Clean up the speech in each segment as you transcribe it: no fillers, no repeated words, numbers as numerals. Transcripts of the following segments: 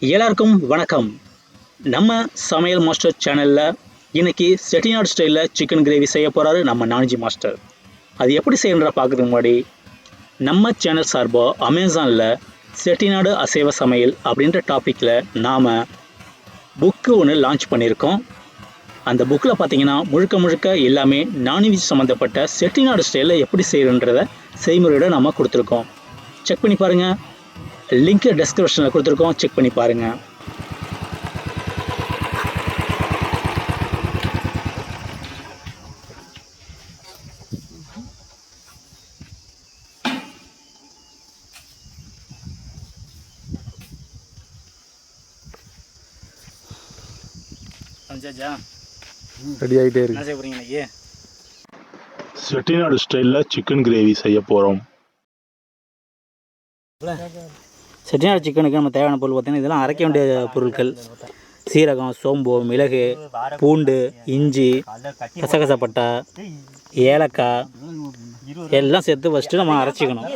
எல்லாருக்கும் வணக்கம். நம்ம சமையல் மாஸ்டர் சேனலில் இன்னைக்கு செட்டிநாடு ஸ்டைலில் சிக்கன் கிரேவி செய்ய போகிறாரு நம்ம நான்ஜி மாஸ்டர். அது எப்படி செய்யணுன்ற பார்க்குறதுக்கு முன்னாடி நம்ம சேனல் சார்பாக அமேசானில் செட்டிநாடு அசைவ சமையல் அப்படின்ற டாப்பிக்கில் நாம் புக்கு ஒன்று லான்ச் பண்ணியிருக்கோம். அந்த புக்கில் பார்த்தீங்கன்னா முழுக்க எல்லாமே நான்வெஜ் சம்மந்தப்பட்ட செட்டிநாடு ஸ்டைலில் எப்படி செய்யணுன்றத செய்முறையோடு நம்ம கொடுத்துருக்கோம். செக் பண்ணி பாருங்கள். லிங்க் டிஸ்கிரிப்ஷனில் கொடுத்துருக்கோம், செக் பண்ணி பாருங்கள். ரெடி ஆகிட்டே இருக்கு. என்ன செய்ய போறீங்க இன்னைக்கு? செட்டிநாடு ஸ்டைலில் சிக்கன் கிரேவி செய்ய போகிறோம். செட்டிநாடு சிக்கனுக்கு நம்ம தேவையான பொருள் பார்த்தீங்கன்னா இதெல்லாம் அரைக்க வேண்டிய பொருட்கள்: சீரகம், சோம்பு, மிளகு, பூண்டு, இஞ்சி, கசகசப்பட்டை, ஏலக்காய் எல்லாம் சேர்த்து ஃபஸ்ட்டு நம்ம அரைச்சிக்கணும்.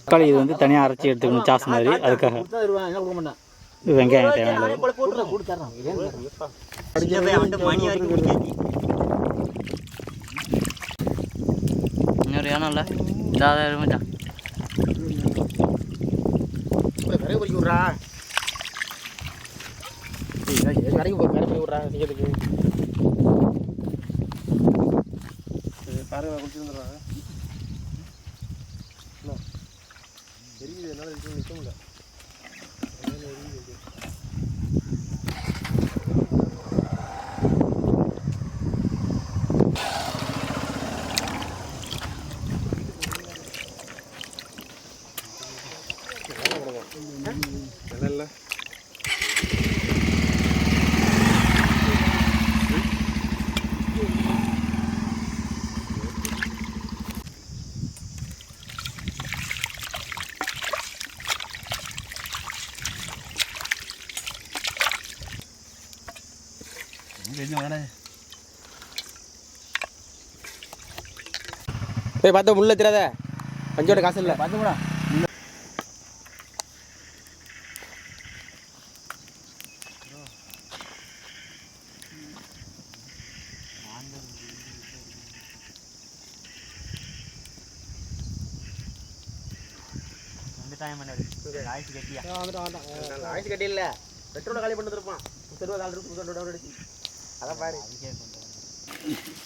தக்காளி இது வந்து தனியாக அரைச்சி எடுத்துக்கணும், சாஸ் மாதிரி. அதுக்காக வெங்காயம் தேவையான இன்னொரு ஏனம்ல இதாக இருந்துச்சா கரை பொறிக்க விட்றா, கரைக்கு போ, கரை போய் விட்றா நிற்கிறதுக்கு. பாருங்க குடிச்சிருந்துடுறாங்க. தெரியுது என்னால் நிற்க முடியல. நல்லா போய் பார்த்தா முள்ள தெரியாத, பஞ்சோட காசு இல்லை. பார்த்து கூட ஆயிடுச்சு கட்டி இல்லை, பெட்ரோலை காலி பண்ணிட்டு இருப்பான். அதான் பாரு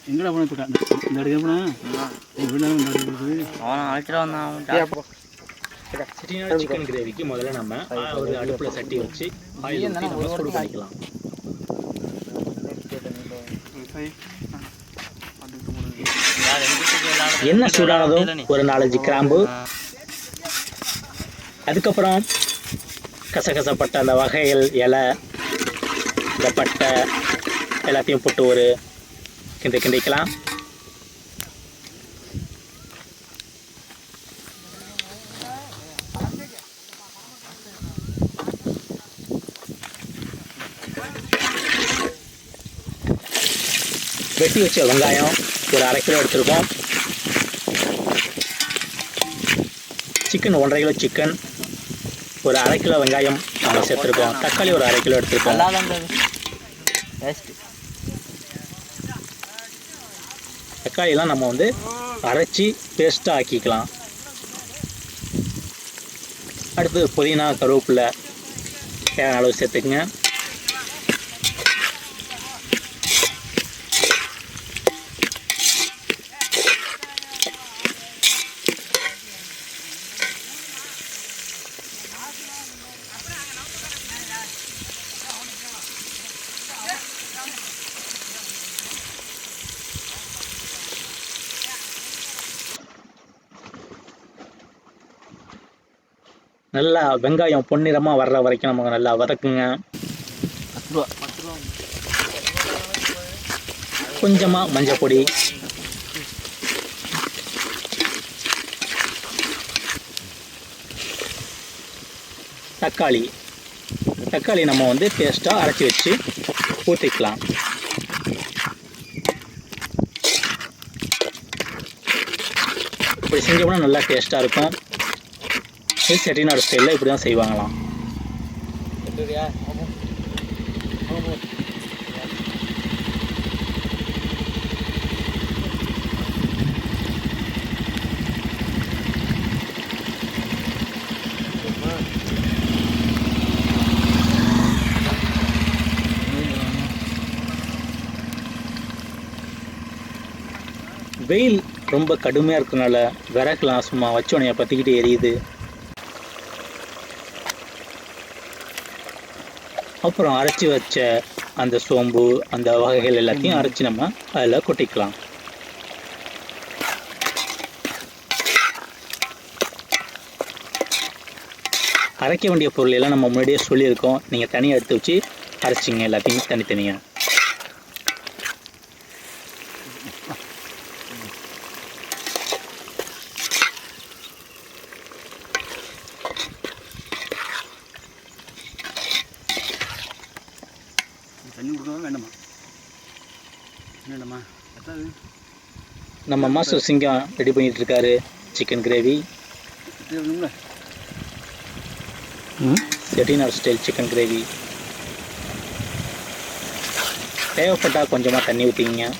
எங்கடா போன இப்போ இந்த இடத்துக்கு போனேன். அவன் அழைச்சிட்டு வந்தான். செட்டிநாடு சிக்கன் கிரேவிக்கு முதல்ல நம்ம ஒரு அடுப்பில் சட்டி வச்சு ஆயில் சூடு பண்ணிக்கலாம். எண்ணெய் சூடானதும் ஒரு 4-5 கிராம்பு, அதுக்கப்புறம் கசகசப்பட்ட அந்த வகைகள், இலை, இந்த பட்டை எல்லாத்தையும் போட்டு ஒரு கிண்டிக்கலாம். வெட்டி வச்ச வெங்காயம் ஒரு 1/2 கிலோ எடுத்துருக்கோம். சிக்கன் 1.5 கிலோ சிக்கன், ஒரு 1/2 கிலோ வெங்காயம் நம்ம சேர்த்துருக்கோம். தக்காளி ஒரு 1/2 கிலோ எடுத்துருக்கோம். தக்காளியெல்லாம் நம்ம வந்து அரைச்சி பேஸ்ட்டாக ஆக்கிக்கலாம். அடுத்து புதினா, கருவேப்பிலை தேவையான அளவு சேர்த்துக்குங்க. நல்லா வெங்காயம் பொன்னிறமாக வர்ற வரைக்கும் நமக்கு நல்லா வதக்குங்க. கொஞ்சமாக மஞ்சள் பொடி, தக்காளி நம்ம வந்து பேஸ்ட்டாக அரைச்சி வச்சு ஊற்றிக்கலாம். இப்படி செஞ்சோம்னா நல்லா டேஸ்ட்டாக இருக்கும். இது செட்டிநாடு ஸ்டைலில் இப்படி தான் செய்வாங்களாம். வந்துடுறியா? வெயில் ரொம்ப கடுமையாக இருக்கனால விறகுலாம் சும்மா வச்சோனையை பற்றிக்கிட்டு எரியுது. அப்புறம் அரைச்சி வச்ச அந்த சோம்பு அந்த வகைகள் எல்லாத்தையும் அரைச்சி நம்ம அதில் கொட்டிக்கலாம். அரைக்க வேண்டிய பொருள் எல்லாம் நம்ம முன்னாடியே சொல்லியிருக்கோம். நீங்கள் தனியாக எடுத்து வச்சு அரைச்சிங்க எல்லாத்தையும் தனித்தனியாக. தண்ணி கொடுக்கவா வேண்டாமா? வேண்டாமா? நம்ம மாஸ்டர் சிங்கம் ரெடி பண்ணிட்டு இருக்காரு chicken gravy. Chettinad style chicken gravy. தேவைப்பட்டால் கொஞ்சமாக தண்ணி ஊற்றிங்க.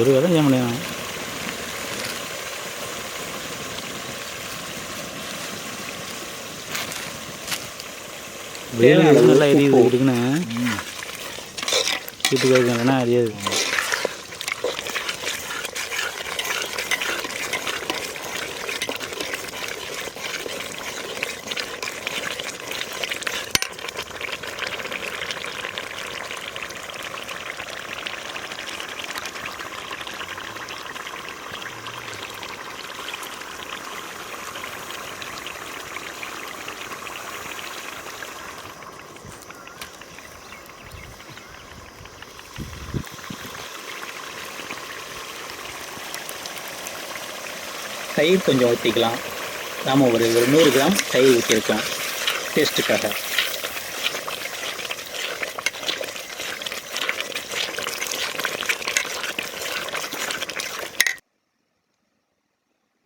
ஒரு வேலை செய்ய முடியும். வேலை நல்லா எரியுது இருக்குன்னு வீட்டுக்கு இருக்கா எரியாது. தயிர் கொஞ்சம் ஊற்றிக்கலாம். நாம் ஒரு 100 கிராம் தயிர் ஊற்றிருக்கோம் டேஸ்ட்டுக்காக.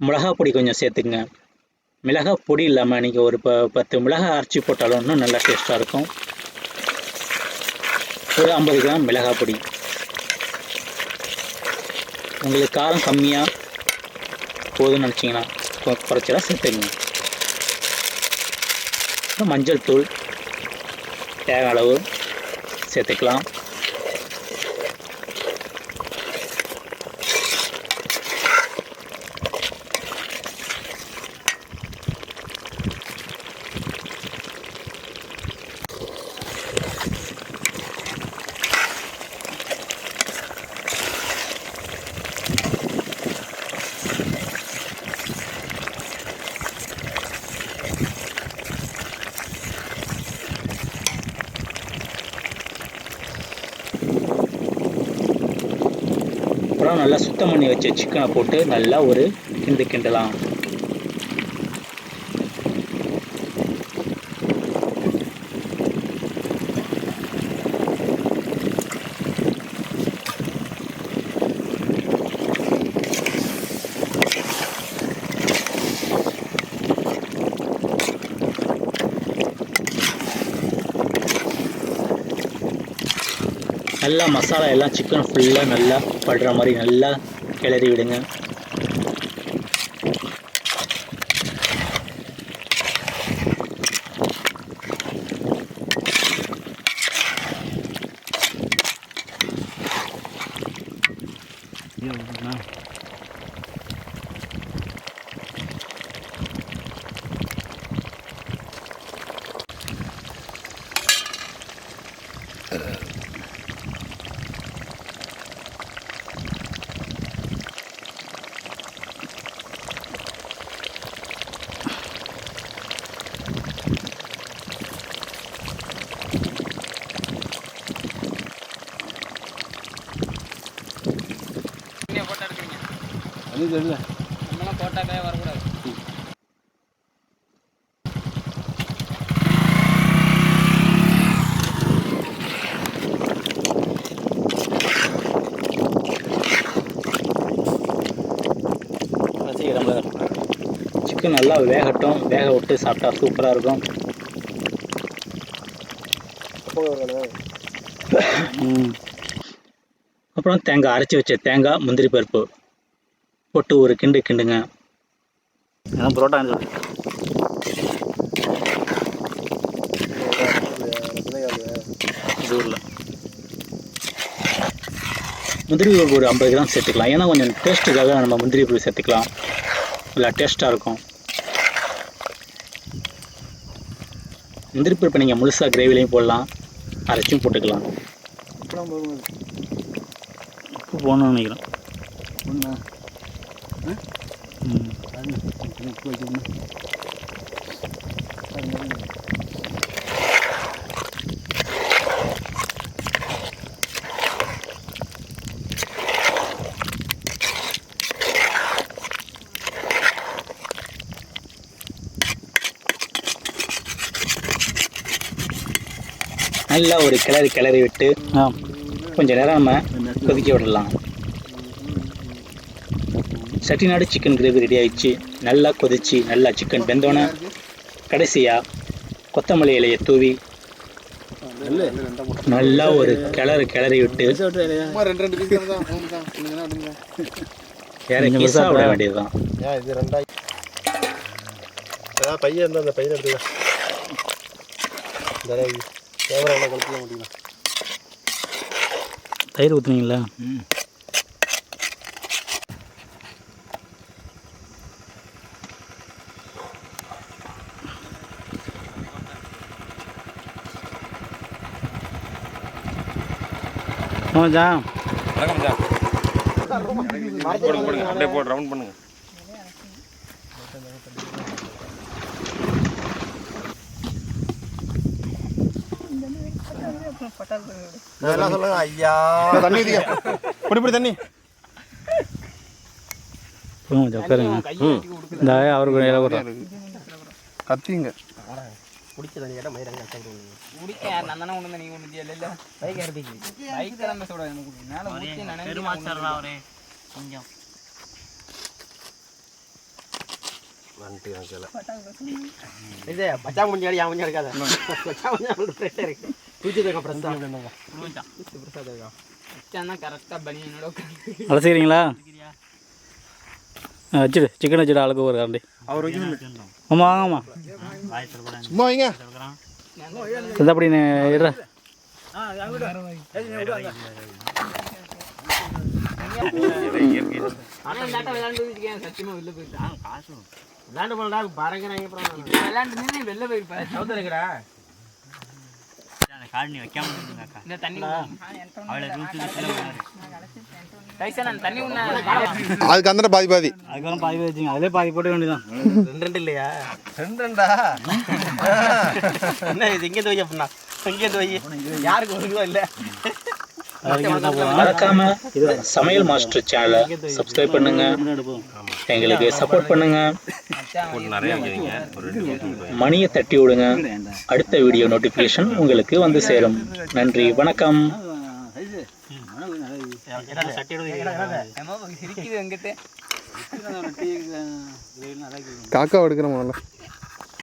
மிளகாய் பொடி கொஞ்சம் சேர்த்துக்குங்க. மிளகாய் பொடி இல்லாமல் நீங்கள் ஒரு 10 மிளகாய் அரைச்சி போட்டாலும் இன்னும் நல்லா டேஸ்ட்டாக இருக்கும். ஒரு 50 கிராம் மிளகாய் பொடி. உங்களுக்கு காரம் கம்மியாக போதும்னு நினச்சிங்கன்னா குறைச்சலாம் சேர்த்துக்குங்க. மஞ்சள் தூள் தேவையான அளவு சேர்த்துக்கலாம். அப்புறம் நல்லா சுத்தம் பண்ணி வச்ச சிக்கனை போட்டு நல்லா ஒரு கிண்டலாம். நல்லா மசாலா எல்லாம் சிக்கன் ஃபுல்லாக நல்லா படுற மாதிரி நல்லா கிளறி விடுங்க. நம்மளாம் போட்டாக்கே வரக்கூடாது. சிக்கன் நல்லா வேகட்டும், வேக விட்டு சாப்பிட்டா சூப்பராக இருக்கும். அப்புறம் தேங்காய், அரைச்சி வச்ச தேங்காய், முந்திரி பருப்பு போட்டு ஒரு கிண்டு கிண்டுங்க. அதான் புரோட்டா முந்திரி பருப்பு ஒரு 50 கிராம் சேர்த்துக்கலாம். ஏன்னா கொஞ்சம் டேஸ்ட்டுக்காக நம்ம முந்திரி பருப்பு சேர்த்துக்கலாம், நல்லா டேஸ்ட்டாக இருக்கும். முந்திரி பருப்பு நீங்கள் முழுசாக கிரேவிலையும் போடலாம், அரைச்சும் போட்டுக்கலாம். உப்பு போகணும்னு நினைக்கிறேன். நல்லா ஒரு கிளறி விட்டு கொஞ்சம் நேரம் நம்ம கொதிக்க விடலாம். செட்டிநாடு சிக்கன் கிரேவி ரெடி ஆயிடுச்சு. நல்லா கொதிச்சு நல்லா சிக்கன் வெந்தோன்னே கடைசியாக கொத்தமல்லி இலையை தூவி நல்லா ஒரு கிளறி விட்டு இறக்கி சாப்பிட வேண்டியதுதான். பையன் இருந்தால் அந்த பையன் எடுத்துக்க கேமரா கொடுக்க முடியல. தயிர் ஊற்றுனீங்களா? ஆமாஜா. போடுங்க அப்படியே போட்டு ரவுண்ட் பண்ணுங்க. அதெல்லாம் சொல்லுங்க. ஐயா தண்ணி ஊதிக்க தண்ணி உட்காருங்க. அவருக்கு கத்திங்க குடிச்ச தண்ணி கேட்டால் மயிரங்க குடிக்க யார் நான் தானே ஒன்று நீங்கள் ஒன்று இல்லை பைக் எடுத்துக்கு பைக் கிளம்ப சொல்ல எனக்கு கொஞ்சம் இது பச்சா முடிஞ்சாடி அவன் கொஞ்சம் இருக்காது. பச்சா கொஞ்சம் இருக்கு தூச்சிருக்கா பிரசாத் இருக்கா கரெக்டாக பனியனோட அலசிக்கிறீங்களா? வச்சுடு சிக்கன் வச்சுடு ஆளுக்கு ஒரு கரண்டி. அவர் ஆமாம் ஆமாம் சும்மா வைங்க. அப்படி இடுற விளையாண்டு போனடா பறங்கிறாங்க விளையாண்டு வெளில போயிருப்பா சவுத்தருக்குடா காலனி வைக்காம இந்த தண்ணி தண்ணி அதுக்கு அந்த பாதி அதுக்கெல்லாம் பாதி வச்சுங்க. அதிலே பாதி போட்டு வேண்டியதான். 2 இல்லையா 2 என்ன இது இங்கே வை அப்படின்னா இங்கே வை யாருக்கு ஒரு ரூபா இல்லை. மறக்காம சமையல் மாஸ்டர் சேனலை சப்ஸ்கிரைப் பண்ணுங்க, எங்களுக்கு சப்போர்ட் பண்ணுங்க, மணியை தட்டி விடுங்க. அடுத்த வீடியோ நோட்டிஃபிகேஷன் உங்களுக்கு வந்து சேரும். நன்றி, வணக்கம். காக்கா எடுக்கிற முதல்ல